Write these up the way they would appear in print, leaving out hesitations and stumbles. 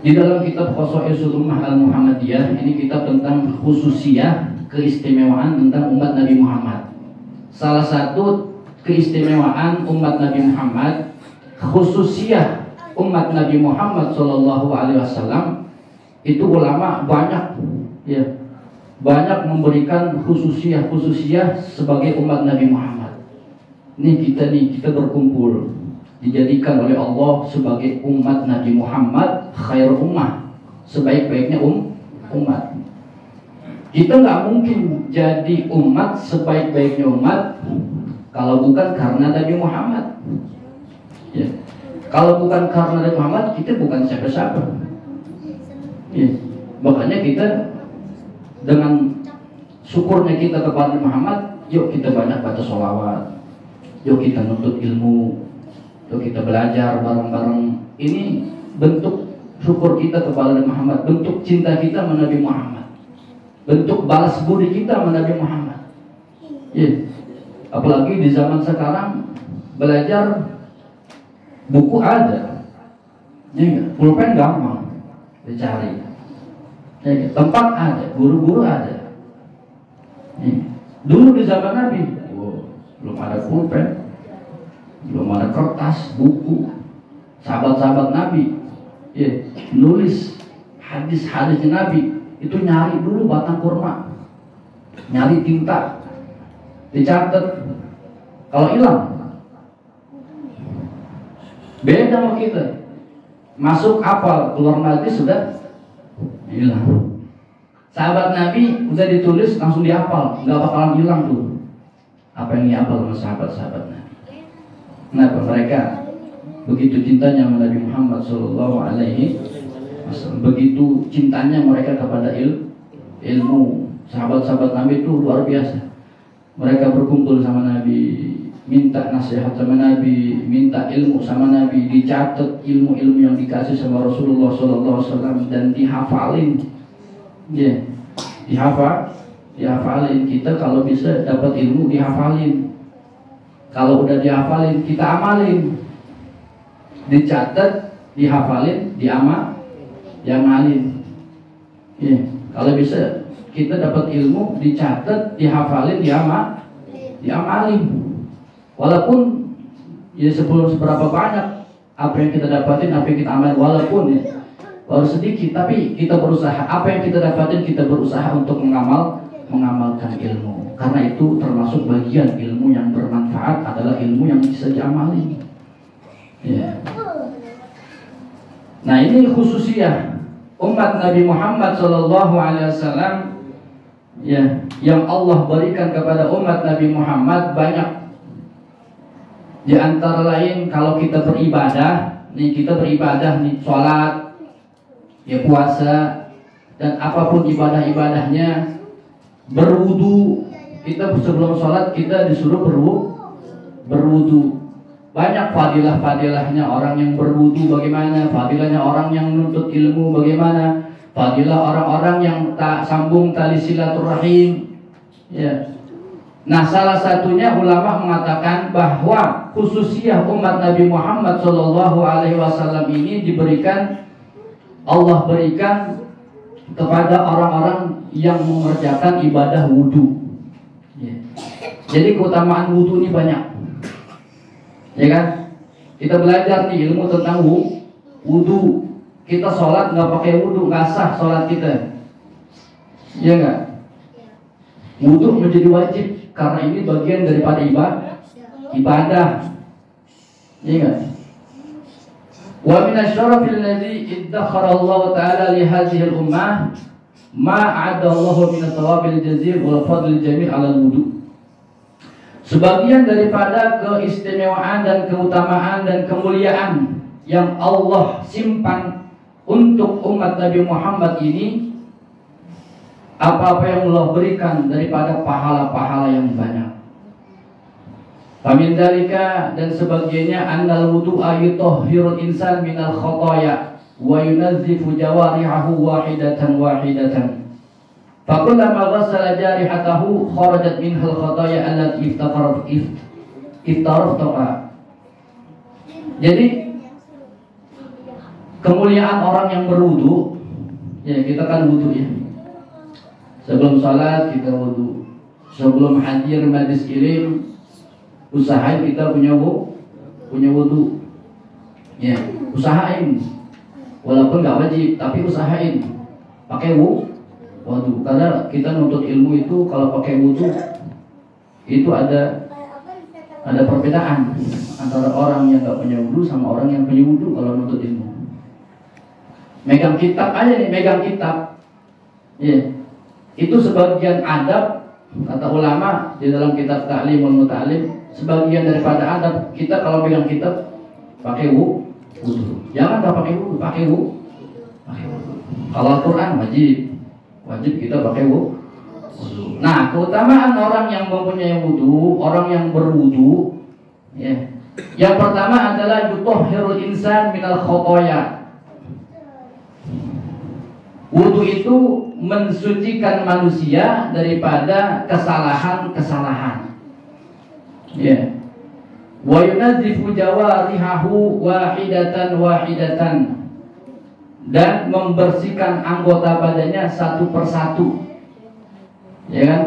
Di dalam kitab Khosaisul Ummah Al-Muhammadiyah, ini kitab tentang khususiyah, keistimewaan tentang umat Nabi Muhammad. Salah satu keistimewaan umat Nabi Muhammad, khususiyah umat Nabi Muhammad SAW, itu ulama banyak, ya, banyak memberikan khususiyah sebagai umat Nabi Muhammad. Ini kita berkumpul, dijadikan oleh Allah sebagai umat Nabi Muhammad, khair ummah, sebaik-baiknya umat. Kita nggak mungkin jadi umat sebaik-baiknya umat kalau bukan karena Nabi Muhammad. Ya. Kalau bukan karena Nabi Muhammad, kita bukan siapa-siapa. Ya. Makanya kita dengan syukurnya kita kepada Muhammad, yuk kita banyak baca sholawat, yuk kita nuntut ilmu, yuk kita belajar bareng-bareng. Ini bentuk syukur kita kepada Muhammad, bentuk cinta kita kepada Nabi Muhammad, bentuk balas budi kita kepada Nabi Muhammad. Ya. Apalagi di zaman sekarang belajar buku ada, ya, pulpen gampang dicari, ya, tempat ada, guru-guru ada. Ya. Dulu di zaman Nabi, belum ada pulpen, belum ada kertas, buku. Sahabat-sahabat Nabi, ya, nulis hadis-hadis Nabi itu nyari dulu batang kurma, nyari tinta, dicatat. Kalau hilang, beda sama kita. Masuk apal, keluar nanti sudah hilang. Sahabat Nabi udah ditulis langsung dihafal, nggak bakalan hilang tuh apa yang dihafal sama sahabat-sahabat Nabi. Kenapa? Mereka begitu cintanya sama Nabi Muhammad SAW, begitu cintanya mereka kepada ilmu. Sahabat-sahabat Nabi itu luar biasa. Mereka berkumpul sama Nabi, minta nasihat sama Nabi, minta ilmu sama Nabi, dicatat ilmu-ilmu yang dikasih sama Rasulullah SAW dan dihafalin. Ya, dihafalin. Kita kalau bisa dapat ilmu dihafalin. Kalau udah dihafalin kita amalin. Dicatat, dihafalin, diamalin. Ya, kalau bisa kita dapat ilmu, dicatat, dihafalin, diamalin. Walaupun ya seberapa banyak apa yang kita dapatin, apa yang kita amalin, walaupun ya baru sedikit, tapi kita berusaha. Apa yang kita dapatin, kita berusaha untuk mengamalkan ilmu. Karena itu termasuk bagian ilmu yang bermanfaat adalah ilmu yang bisa diamalin. Ya. Nah, ini khususiyah umat Nabi Muhammad SAW, ya, yang Allah berikan kepada umat Nabi Muhammad banyak. Di antara lain kalau kita beribadah, sholat, ya, puasa, dan apapun ibadahnya, berwudu. Kita sebelum sholat kita disuruh berwudu. Banyak fadilah-fadilahnya orang yang berwudu bagaimana, fadilahnya orang yang menuntut ilmu bagaimana, fadilah orang-orang yang tak sambung tali silaturahim. Ya. Nah, salah satunya ulama mengatakan bahwa khususiyah umat Nabi Muhammad SAW ini Allah berikan kepada orang-orang yang mengerjakan ibadah wudu. Ya. Jadi keutamaan wudu ini banyak. Ya kan? Kita belajar nih ilmu tentang wudu. Kita sholat nggak pakai wudu nggak sah sholat kita. Ya nggak? Wudu menjadi wajib karena ini bagian daripada ibadah. Ya nggak? Wa min asy-syarafil ladzi iddakhara Allah Ta'ala li hadhihi al-ummah ma 'ada Allah min thawabil jazil wal fadlil jamil 'ala al-wudu. Sebagian daripada keistimewaan dan keutamaan dan kemuliaan yang Allah simpan untuk umat Nabi Muhammad ini, apa-apa yang Allah berikan daripada pahala-pahala yang banyak. Famin dalika, dan sebagiannya annal wudu'a yutahhirul insan minal khotoya wa yunazzifu jawarihahu wahidatan. Fakullama ghassala jarihatahu kharajat minhal khotoya allati iftaraftaha. Jadi kemuliaan orang yang berwudu. Ya, kita kan wudu ya. Sebelum sholat kita wudu. Sebelum hadir majlis ilmu, usahain kita punya wudu. Ya, usahain. Walaupun nggak wajib, tapi usahain pakai wudu. Karena kita nuntut ilmu itu kalau pakai wudu itu ada perbedaan antara orang yang nggak punya wudu sama orang yang punya wudu kalau nuntut ilmu. Megang kitab aja nih, megang kitab. Ya. Itu sebagian adab, kata ulama di dalam kitab Ta'limul Muta'allim, sebagian daripada adab kita kalau megang kitab pakai wudu. Jangan nggak pakai wudu, pakai wudu. Kalau Quran wajib kita pakai wudu. Nah, keutamaan orang yang mempunyai wudu, orang yang berwudu, ya. Yang pertama adalah yutahhirul insan minal khotoya. Wudu itu mensucikan manusia daripada kesalahan-kesalahan. Ya. Wa yunadzifu jawarihahu wahidatan dan membersihkan anggota badannya satu persatu. Ya kan?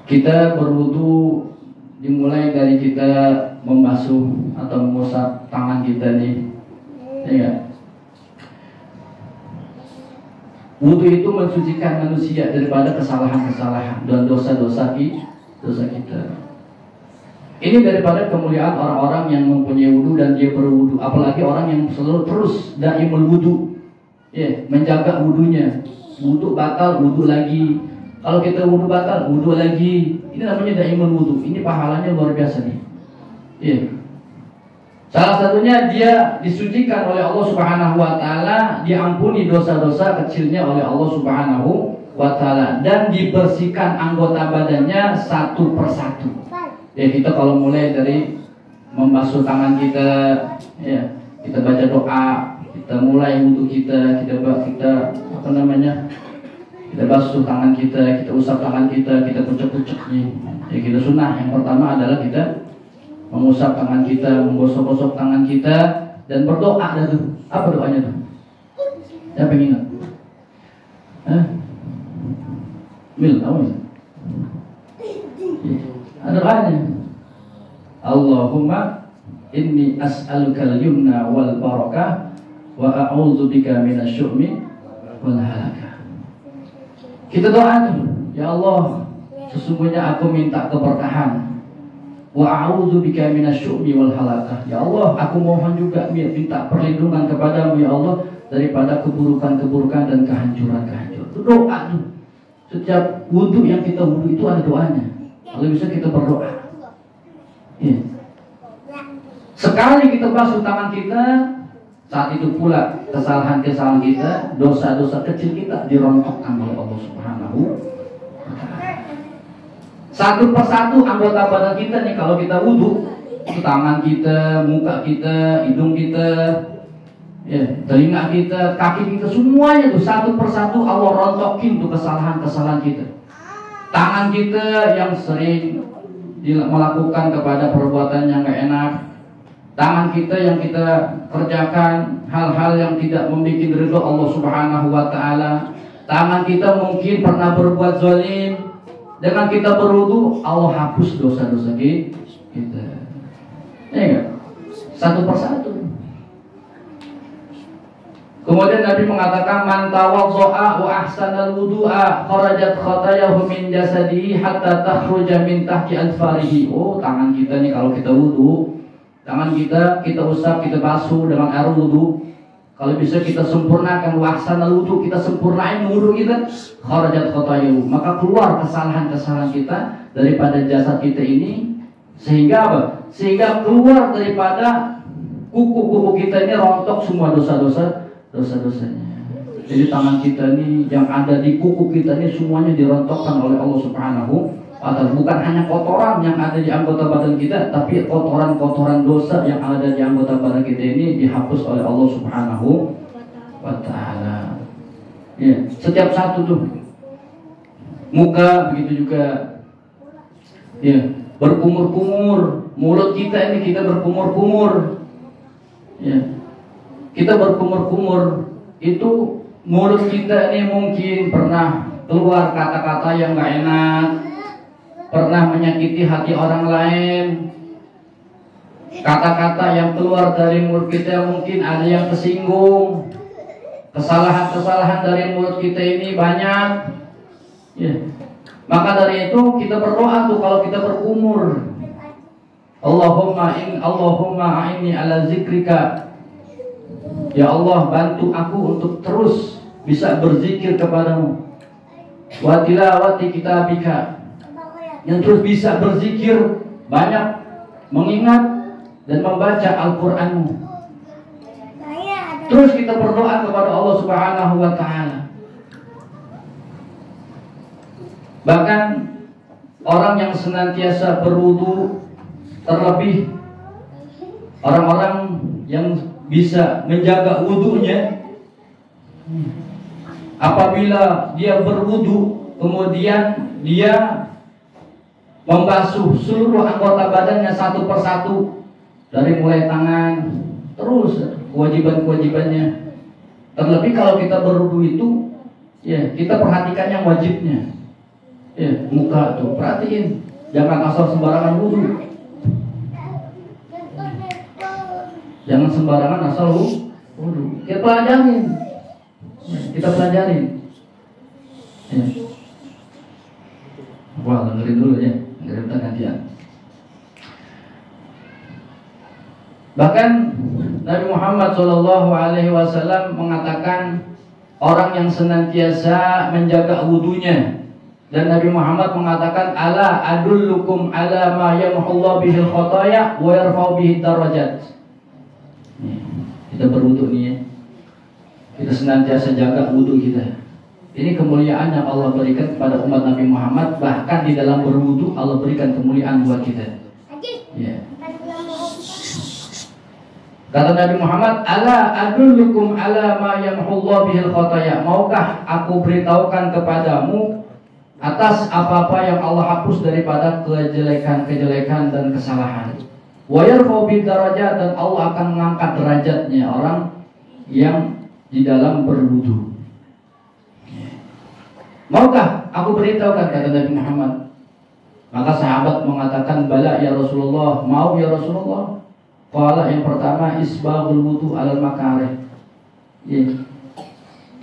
Kita berwudu dimulai dari kita membasuh atau mengusap tangan kita nih. Ya kan? Wudu itu mensucikan manusia daripada kesalahan-kesalahan dan dosa-dosa kita. Ini daripada kemuliaan orang-orang yang mempunyai wudu dan dia berwudu, apalagi orang yang selalu terus daimul wudu, ya, menjaga wudunya. Wudu batal, wudu lagi. Kalau kita wudu batal, wudu lagi. Ini namanya daimul wudu. Ini pahalanya luar biasa nih. Ya. Salah satunya dia disucikan oleh Allah Subhanahu wa taala, diampuni dosa-dosa kecilnya oleh Allah Subhanahu wa taala dan dibersihkan anggota badannya satu persatu. Ya, kita kalau mulai dari membasuh tangan kita, ya, kita baca doa, kita mulai wudu kita apa namanya? Kita basuh tangan kita usap tangan kita kucek-kucek nih. Ya, kita sunnah yang pertama adalah kita mengusap tangan kita, menggosok-gosok tangan kita dan berdoa dah tuh. Apa doanya tuh? Siapa yang ingat? Mil, tahu ya? Ada doanya. Allahumma inni as'alukal yumna wal barakah wa a'udzubika minasyu'mi wal halakah. Kita doa tuh, ya Allah, sesungguhnya aku minta keberkahan. Wa a'udzubika minasyu'mi wal halakah. Ya Allah, aku mohon juga minta perlindungan kepadamu ya Allah daripada keburukan-keburukan dan kehancuran-kehancuran. Itu doa tuh. Setiap wudu yang kita wudu itu ada doanya. Kalau bisa kita berdoa. Ya. Sekali kita basuh tangan kita, saat itu pula kesalahan-kesalahan kita, dosa-dosa kecil kita dirontokkan oleh Allah Subhanahu wa taala. Satu persatu anggota badan kita nih kalau kita wudu, tangan kita, muka kita, hidung kita, ya, telinga kita, kaki kita, semuanya tuh satu persatu Allah rontokin tuh kesalahan-kesalahan kita. Tangan kita yang sering melakukan kepada perbuatan yang gak enak, tangan kita yang kita kerjakan hal-hal yang tidak membuat ridho Allah Subhanahu wa taala, tangan kita mungkin pernah berbuat zalim. Dengan kita berwudu, Allah hapus dosa-dosa kita. Ya enggak? Satu persatu. Kemudian Nabi mengatakan man tawaddaa wa ahsanal wudu'a kharajat khatayahu min jasadihi hatta takhruja min tahti alfarihi. Oh, tangan kita nih kalau kita wudu, tangan kita usap, kita basuh dengan air wudu. Kalau bisa kita sempurnakan wa ahsanal wudu, kita sempurnain wudu kita, kharajat khatayahu, maka keluar kesalahan-kesalahan kita daripada jasad kita ini, sehingga apa? Sehingga keluar daripada kuku-kuku kita ini rontok semua dosa-dosanya. Jadi tangan kita ini yang ada di kuku kita ini semuanya dirontokkan oleh Allah Subhanahu wa taala. Bukan hanya kotoran yang ada di anggota badan kita, tapi kotoran-kotoran dosa yang ada di anggota badan kita ini dihapus oleh Allah Subhanahu wa taala. Ya, setiap satu tuh. Muka begitu juga. Ya, berkumur-kumur. Mulut kita ini kita berkumur-kumur. Ya. kita berkumur-kumur, itu mulut kita ini mungkin pernah keluar kata-kata yang gak enak, pernah menyakiti hati orang lain. Kata-kata yang keluar dari mulut kita mungkin ada yang tersinggung. Kesalahan-kesalahan dari mulut kita ini banyak, ya. Maka dari itu kita berdoa tuh kalau kita berkumur, Allahumma a'inni ala zikrika. Ya Allah, bantu aku untuk terus bisa berzikir kepadamu. Wa tilawati kitabika, yang terus bisa berzikir, banyak mengingat dan membaca Al-Qur'anmu. Terus kita berdoa kepada Allah Subhanahu wa ta'ala. Bahkan orang yang senantiasa berwudu, terlebih orang-orang yang bisa menjaga wudunya, apabila dia berwudu kemudian dia membasuh seluruh anggota badannya satu persatu, dari mulai tangan terus kewajiban-kewajibannya. Terlebih kalau kita berwudu itu, ya kita perhatikan yang wajibnya. Ya, muka tuh perhatiin, jangan asal sembarangan wudu. Jangan sembarangan asal wudu. Kita pelajarin. Ya. Wah, dengerin dulu ya, dengerin gantian. Bahkan Nabi Muhammad SAW mengatakan orang yang senantiasa menjaga wudunya, dan Nabi Muhammad mengatakan ala adullukum ala ma yamhullahu bihil khataya wa yarfa'u bihid darajat. Kita berwudu nih ya. Kita senantiasa jaga wudu kita. Ini kemuliaan yang Allah berikan kepada umat Nabi Muhammad. Bahkan di dalam berwudu Allah berikan kemuliaan buat kita. Ya. Kata Nabi Muhammad, ala adullukum ala ma yamhullahu bihil khataya. Maukah aku beritahukan kepadamu atas apa-apa yang Allah hapus daripada kejelekan-kejelekan dan kesalahan. Wa yarfa'u bihid darajat, dan Allah akan mengangkat derajatnya orang yang di dalam berwudu. Maukah aku beritahukan, kata Nabi Muhammad. Maka sahabat mengatakan, bala ya Rasulullah, mau ya Rasulullah. Qala, yang pertama isbagul wudu alal makarih.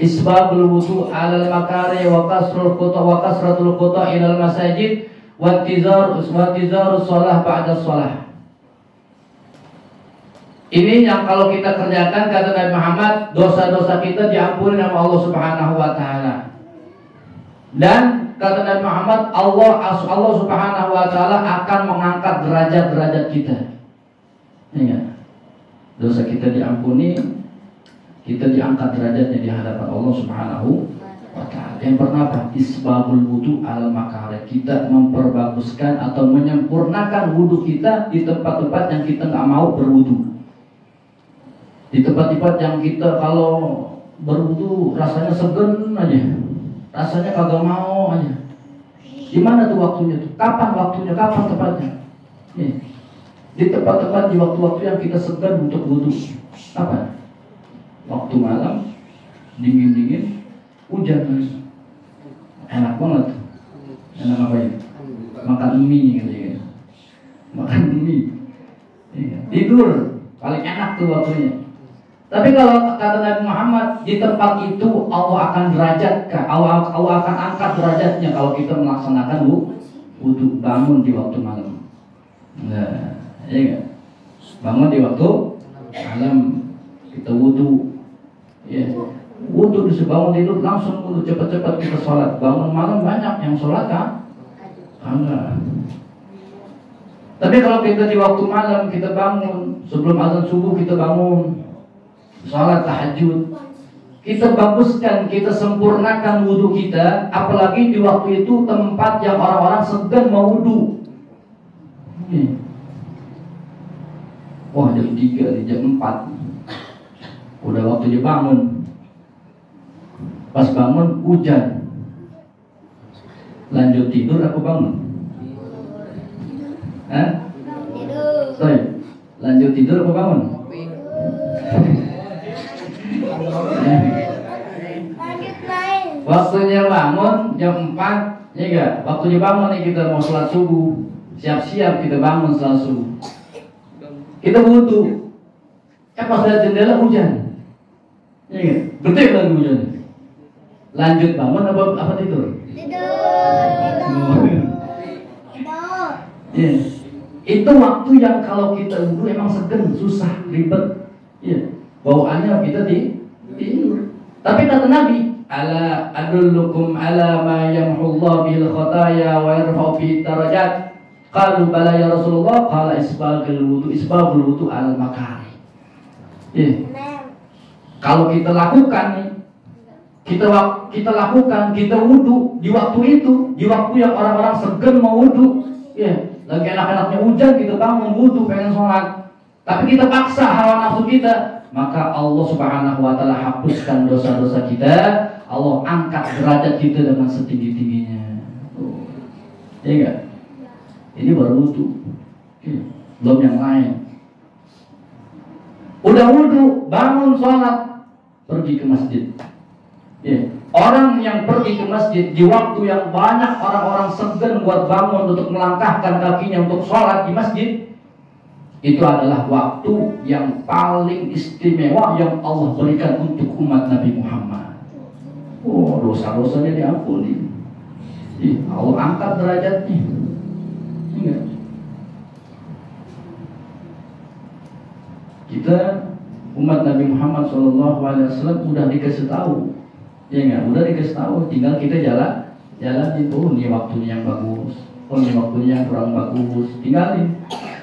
Isbagul wudu alal makarih wa kasratul quta ilal masajid wa intizarus shalah ba'da shalah. Ini yang kalau kita kerjakan, kata Nabi Muhammad, dosa-dosa kita diampuni sama Allah Subhanahu wa taala. Dan kata Nabi Muhammad, Allah Subhanahu wa taala akan mengangkat derajat-derajat kita. Ingat, dosa kita diampuni, kita diangkat derajatnya di hadapan Allah Subhanahu wa ta'ala. Yang pertama, isbabul wudu al makarih. Kita memperbaguskan atau menyempurnakan wudu kita di tempat-tempat yang kita nggak mau berwudu. Di tempat-tempat yang kita kalau berwudu rasanya segen aja, rasanya kagak mau aja. Di mana tuh waktunya tuh? Kapan waktunya? Kapan tempatnya? Di tempat-tempat di waktu-waktu yang kita segan untuk wudu. Apa? Waktu malam, dingin-dingin, hujan. Enak banget. Enak apa ya? Makan mie gitu ya. Makan mie. Tidur, paling enak tuh waktunya. Tapi kalau kata Nabi Muhammad, di tempat itu Allah akan derajatkan, Allah akan angkat derajatnya kalau kita melaksanakan wudu, bangun di waktu malam. Nah, ya, bangun di waktu malam kita wudu, ya, wudu bangun tidur langsung wudu, cepat-cepat kita sholat. Bangun malam banyak yang sholat kan? Enggak. Tapi kalau kita di waktu malam kita bangun sebelum azan subuh, kita bangun sholat tahajud, kita baguskan, kita sempurnakan wudu kita. Apalagi di waktu itu tempat yang orang-orang segan mau wudu. Wah, jam 3, jam 4 udah waktunya bangun. Pas bangun hujan, lanjut tidur aku bangun. Tidur. Lanjut tidur aku bangun. waktunya bangun jam 4, ya enggak? Waktunya bangun nih kita mau sholat subuh, siap-siap kita bangun sholat subuh. Kita wudu, pas lihat jendela hujan, ya enggak? Gede lagi hujan. Lanjut bangun apa tidur? Tidur. Ya. Itu waktu yang kalau kita wudu emang segen, susah, ribet. Ya. Bawaannya kita tidur. Tapi kata Nabi, ala adullukum ala ma yamhullahu bil khataya wa yarfa'u bihi darajat. Qalu bala ya Rasulullah, qala isbagul wudu al makari. Ya. Kalau kita lakukan nih, kita lakukan, kita wudu di waktu itu, di waktu yang orang-orang segan mau wudu, ya, lagi enak-enaknya hujan kita bangun wudu pengen sholat, tapi kita paksa hawa nafsu kita, maka Allah Subhanahu wa taala hapuskan dosa-dosa kita, Allah angkat derajat kita dengan setinggi-tingginya. Ya enggak? Ini baru wudu. Belum yang lain. Udah wudu, bangun sholat, pergi ke masjid. Ya. Orang yang pergi ke masjid di waktu yang banyak orang-orang segan buat bangun untuk melangkahkan kakinya untuk sholat di masjid, itu adalah waktu yang paling istimewa yang Allah berikan untuk umat Nabi Muhammad. Oh, dosa-dosanya diampuni. Allah angkat derajatnya. Enggak. Kita umat Nabi Muhammad SAW udah dikasih tahu, ya enggak? Udah dikasih tahu, tinggal kita jalanin. Oh, ini waktunya yang bagus. Oh, ini waktunya yang kurang bagus. Tinggalin.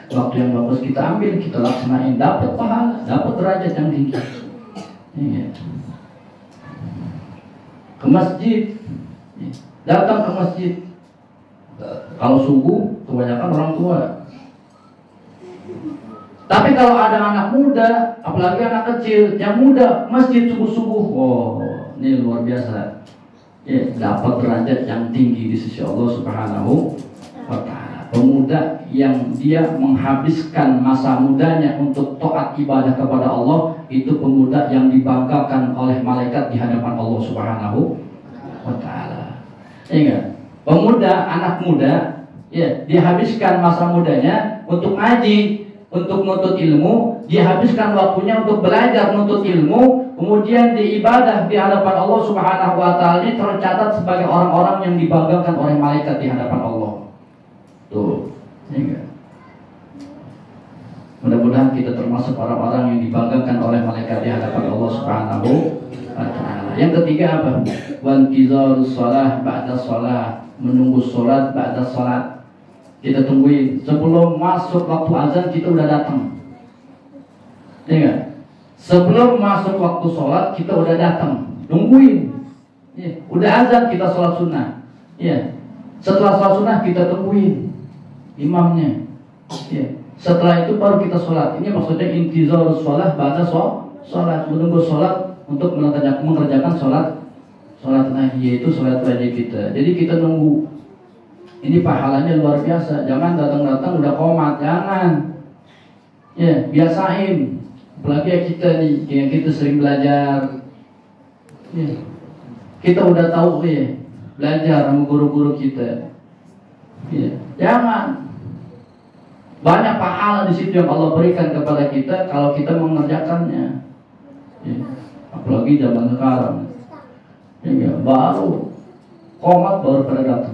Waktu yang bagus kita ambil, kita laksanain, dapat pahala, dapat derajat yang tinggi. Ya. Ke masjid, datang ke masjid. Kalau subuh, kebanyakan orang tua. Tapi kalau ada anak muda, apalagi anak kecil, yang muda, masjid subuh-subuh, oh, ini luar biasa. Ya, dapat derajat yang tinggi di sisi Allah Subhanahu wa Ta'ala. Pemuda yang dia menghabiskan masa mudanya untuk taat ibadah kepada Allah, itu pemuda yang dibanggakan oleh malaikat di hadapan Allah Subhanahu wa Ta'ala. Ingat, pemuda, anak muda, ya, dihabiskan masa mudanya untuk ngaji, untuk menuntut ilmu, dihabiskan waktunya untuk belajar menuntut ilmu, kemudian diibadah di hadapan Allah Subhanahu wa Ta'ala, ini tercatat sebagai orang-orang yang dibanggakan oleh malaikat di hadapan Allah. Tuh, ya. Mudah-mudahan kita termasuk orang-orang yang dibanggakan oleh malaikat di hadapan Allah Subhanahu wa Ta'ala. Yang ketiga apa? Wantizarus shalah ba'da shalah, menunggu sholat ba'da sholat. Kita tungguin sebelum masuk waktu azan, kita udah datang. Ya enggak? Sebelum masuk waktu sholat kita udah datang, nungguin. Ya, udah azan kita sholat sunnah. Ya. Setelah sholat sunnah kita tungguin imamnya. Ya. Setelah itu baru kita sholat. Ini maksudnya intizarus shalah ba'da sholat, menunggu sholat untuk mengerjakan sholat lagi, yaitu sholat wajib kita. Jadi kita nunggu. Ini pahalanya luar biasa. Jangan datang-datang udah komat, jangan. Ya, biasain. Apalagi kita nih, yang kita sering belajar. Ya. Kita udah tahu ya, belajar sama guru-guru kita. Ya. Jangan. Banyak pahala di situ yang Allah berikan kepada kita kalau kita mengerjakannya. Ya. Apalagi zaman sekarang. Ya, baru komat baru pada datang.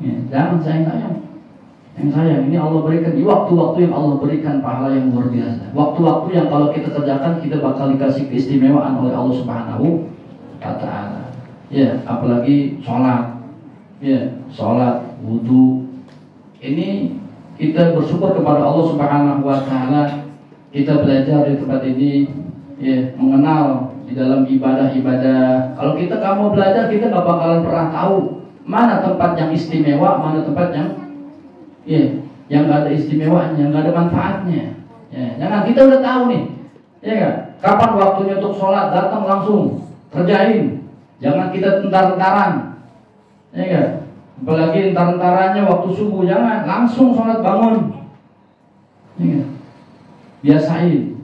Ya, jangan sayang-sayang. Yang sayang ini Allah berikan di waktu-waktu yang Allah berikan pahala yang luar biasa. Waktu-waktu yang kalau kita kerjakan kita bakal dikasih keistimewaan oleh Allah Subhanahu wa Ta'ala. Ya, apalagi sholat. Ya, sholat, wudu. Ini kita bersyukur kepada Allah Subhanahu wa Ta'ala. Kita belajar di tempat ini, ya, mengenal di dalam ibadah-ibadah. Kalau kita nggak mau belajar, kita nggak bakalan pernah tahu mana tempat yang istimewa, mana tempat yang yang nggak ada istimewanya, yang nggak ada manfaatnya. Ya, jangan, kita udah tahu nih, ya kan? Kapan waktunya untuk sholat, datang langsung kerjain. Jangan kita entar-entaran, ya kan? Apalagi entar-entarannya waktu subuh, jangan langsung sholat bangun. Ya kan? Biasain.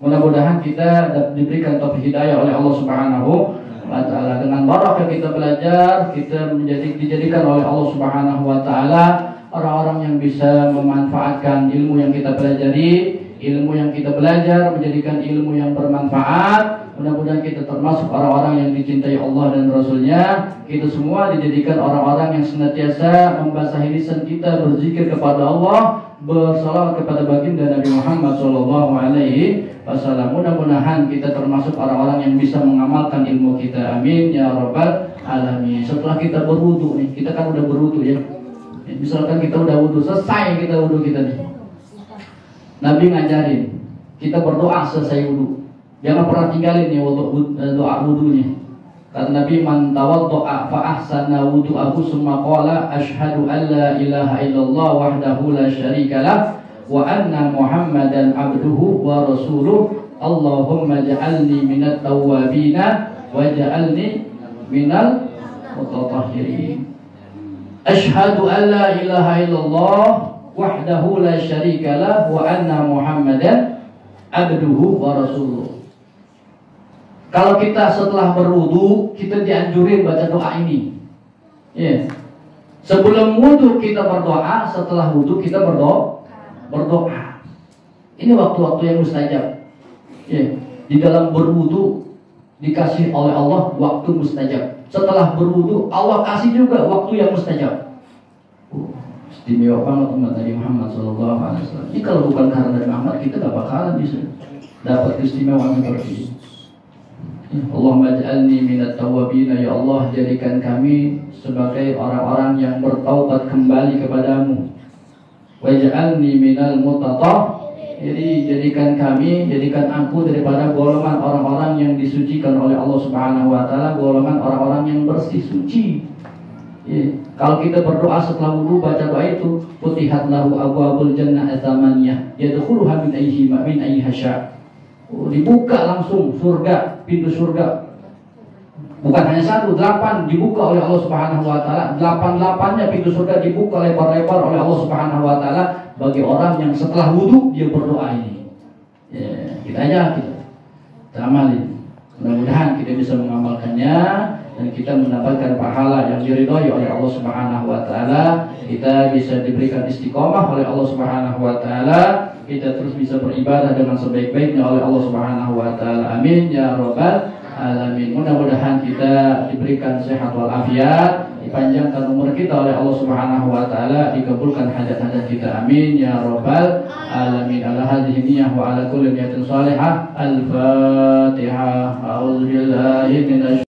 Mudah-mudahan kita diberikan taufik hidayah oleh Allah Subhanahu wa taala. Dengan barakah kita belajar, kita dijadikan oleh Allah Subhanahu wa taala orang-orang yang bisa memanfaatkan ilmu yang kita pelajari, ilmu yang kita belajar menjadikan ilmu yang bermanfaat. Mudah-mudahan kita termasuk orang-orang yang dicintai Allah dan Rasulnya. Kita semua dijadikan orang-orang yang senantiasa membasahi lisan kita berzikir kepada Allah, bersalawat kepada baginda Nabi Muhammad SAW. Mudah-mudahan kita termasuk orang-orang yang bisa mengamalkan ilmu kita. Amin ya rabbal alamin. Setelah kita berwudu nih, kita kan udah berwudu ya. Misalkan kita udah wudu, selesai kita wudu kita nih. Nabi ngajarin kita berdoa selesai wudu. Jangan pernah tinggalin nih doa wudunya. Karena Nabi man tawaddo'a fa ahsana wudu'ahu summa qala asyhadu an la ilaha illallah wahdahu la syarika lah wa anna Muhammadan abduhu wa rasuluh. Allahumma ja'alni minat tawwabina wa ja'alni minal mutatahhirin. Asyhadu an la ilaha illallah wahdahu la syarika lah wa anna Muhammadan abduhu wa rasuluh. Kalau kita setelah berwudu, kita dianjurin baca doa ini. Ya. Sebelum wudu kita berdoa, setelah wudu kita berdoa. Ini waktu-waktu yang mustajab. Ya. Di dalam berwudu dikasih oleh Allah waktu mustajab. Setelah berwudu Allah kasih juga waktu yang mustajab. Istimewa banget umat Nabi Muhammad SAW. Ini kalau bukan karena Nabi Muhammad, kita gak bakalan bisa dapat keistimewaan seperti ini. Allahumma ja'alni minat tawwabina, ya Allah jadikan kami sebagai orang-orang yang bertaubat kembali kepadamu. Waj'alni minal mutatahhirin, jadikan kami, jadikan aku daripada golongan orang-orang yang disucikan oleh Allah Subhanahu wa taala, golongan orang-orang yang bersih suci. Ya. Kalau kita berdoa setelah wudu baca doa itu, futihat lahu abwabul jannah atsamaniyah yadkhuluha min ayyiha syaa. Dibuka langsung surga, pintu surga. Bukan hanya 1, 8 dibuka oleh Allah Subhanahu wa taala. 8-8-nya pintu surga dibuka lebar-lebar oleh Allah Subhanahu wa taala bagi orang yang setelah wudu dia berdoa ini. Ya, kita kita amalin. Mudah-mudahan kita bisa mengamalkannya dan kita mendapatkan pahala yang diridhai oleh Allah Subhanahu wa taala. Kita bisa diberikan istiqomah oleh Allah Subhanahu wa taala. Kita terus bisa beribadah dengan sebaik-baiknya oleh Allah Subhanahu wa taala. Amin ya rabbal alamin. Mudah-mudahan kita diberikan sehat wal afiat, dipanjangkan umur kita oleh Allah Subhanahu wa taala, dikabulkan hajat-hajat kita. Amin ya rabbal alamin. Ala hadhihi niyyah wa ala kulli niyatin salihah. Al-Fatihah. A'udzubillahi minasy